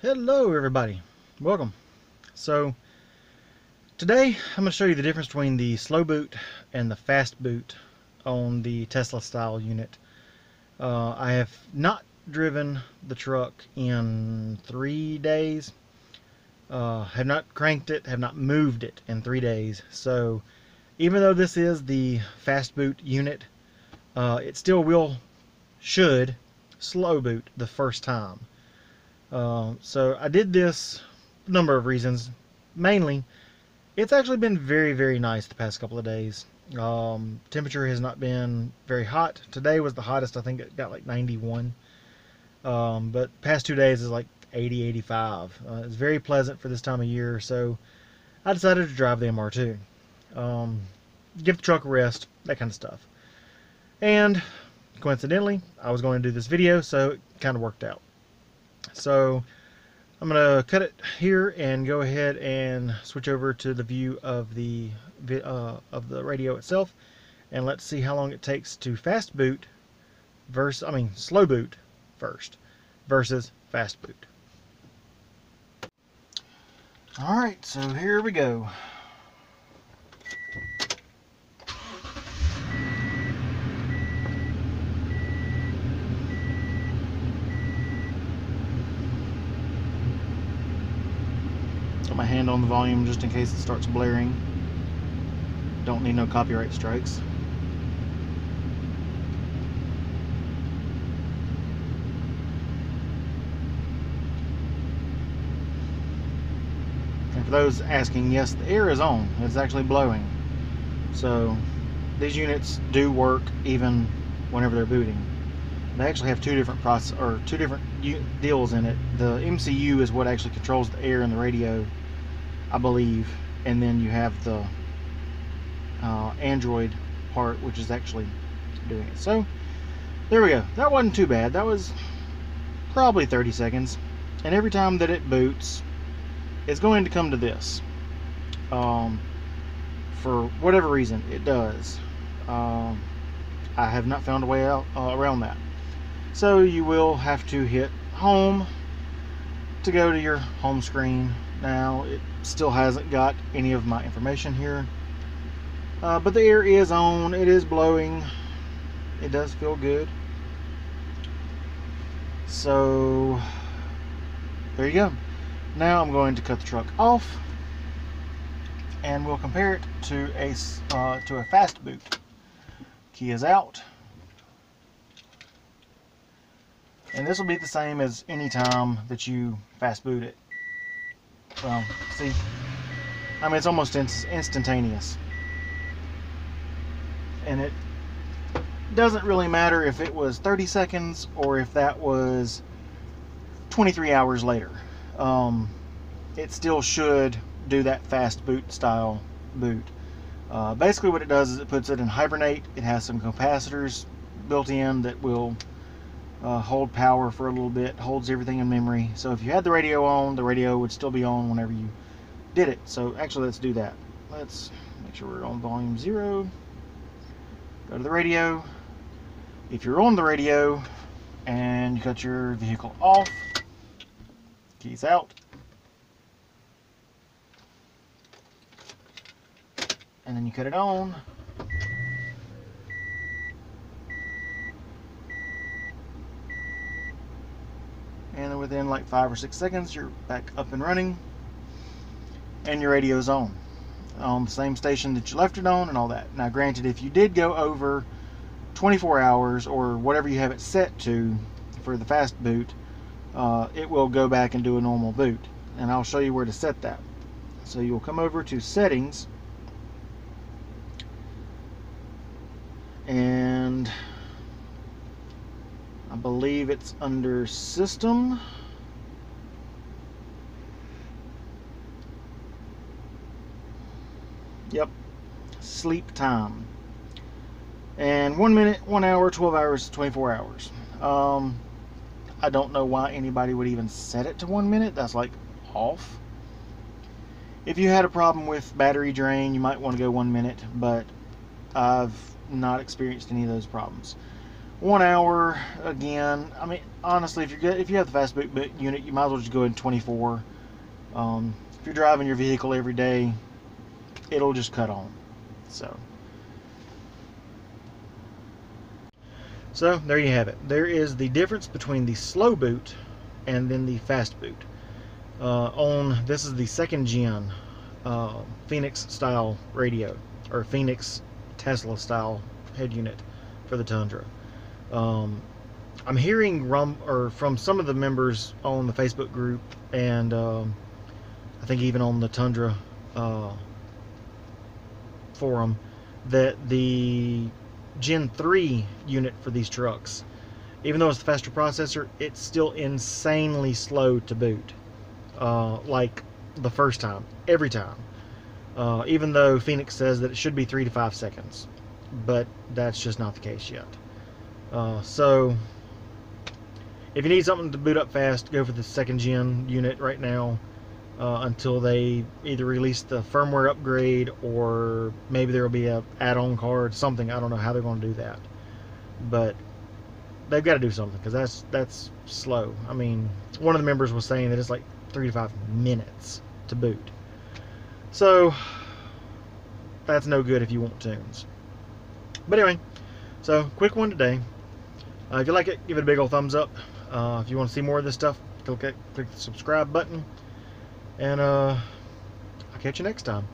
Hello everybody, welcome. So today I'm going to show you the difference between the Slowboot and the Fastboot on the Tesla style unit. I have not driven the truck in 3 days, have not cranked it, have not moved it in 3 days. So even though this is the Fastboot unit, it still should slow boot the first time. So I did this for a number of reasons. Mainly, it's actually been very nice the past couple of days. Temperature has not been very hot. Today was the hottest. I think it got like 91. But past 2 days is like 80, 85. It's very pleasant for this time of year. So I decided to drive the MR2. Give the truck a rest, that kind of stuff. And coincidentally, I was going to do this video, so it kind of worked out. So I'm going to cut it here and go ahead and switch over to the view of the radio itself, and let's see how long it takes to Slowboot first versus Fastboot. Alright, so here we go. Got my hand on the volume just in case it starts blaring. Don't need no copyright strikes. And for those asking, yes, the air is on. It's actually blowing. So these units do work even whenever they're booting. They actually have two different deals in it. The MCU is what actually controls the air in the radio, I believe, and then you have the Android part, which is actually doing it. So there we go. That wasn't too bad. That was probably 30 seconds, and every time that it boots, it's going to come to this. For whatever reason, it does. I have not found a way out around that. So you will have to hit home to go to your home screen. Now it still hasn't got any of my information here, but the air is on. It is blowing. It does feel good. So there you go. Now I'm going to cut the truck off, and we'll compare it to a Fastboot. Key is out. And this will be the same as any time that you Fastboot it. Well, see, I mean, it's almost instantaneous. And it doesn't really matter if it was 30 seconds or if that was 23 hours later. It still should do that Fastboot style boot. Basically what it does is it puts it in hibernate. It has some capacitors built in that will hold power for a little bit, holds everything in memory. So if you had the radio on, the radio would still be on whenever you did it. So actually, let's do that. Let's make sure we're on volume 0. Go to the radio. If you're on the radio and you cut your vehicle off, keys out, and then you cut it on, and then within like 5 or 6 seconds you're back up and running, and your radio's on the same station that you left it on and all that. Now granted, if you did go over 24 hours or whatever you have it set to for the Fastboot, it will go back and do a normal boot, and I'll show you where to set that. So you'll come over to settings, and I believe it's under system. Yep, sleep time. And 1 minute, 1 hour, 12 hours, 24 hours. I don't know why anybody would even set it to 1 minute. That's like off. If you had a problem with battery drain, you might want to go 1 minute, but I've not experienced any of those problems. 1 hour again. I mean, honestly, if you have the Fastboot unit, you might as well just go in 24. If you're driving your vehicle every day, it'll just cut on. So there you have it. There is the difference between the Slowboot and then the Fastboot. This is the 2nd gen Phoenix style radio, or Phoenix Tesla style head unit for the Tundra. I'm hearing from some of the members on the Facebook group, and I think even on the Tundra forum, that the Gen 3 unit for these trucks, even though it's the faster processor, it's still insanely slow to boot. Like the first time, every time. Even though Phoenix says that it should be 3 to 5 seconds, but that's just not the case yet. So if you need something to boot up fast, go for the 2nd gen unit right now, until they either release the firmware upgrade, or maybe there will be a add-on card, something. I don't know how they're going to do that, but they've got to do something, because that's slow. I mean, one of the members was saying that it's like 3 to 5 minutes to boot. So that's no good if you want tunes. But anyway, so quick one today. If you like it, give it a big old thumbs up. If you want to see more of this stuff, click the subscribe button, and I'll catch you next time.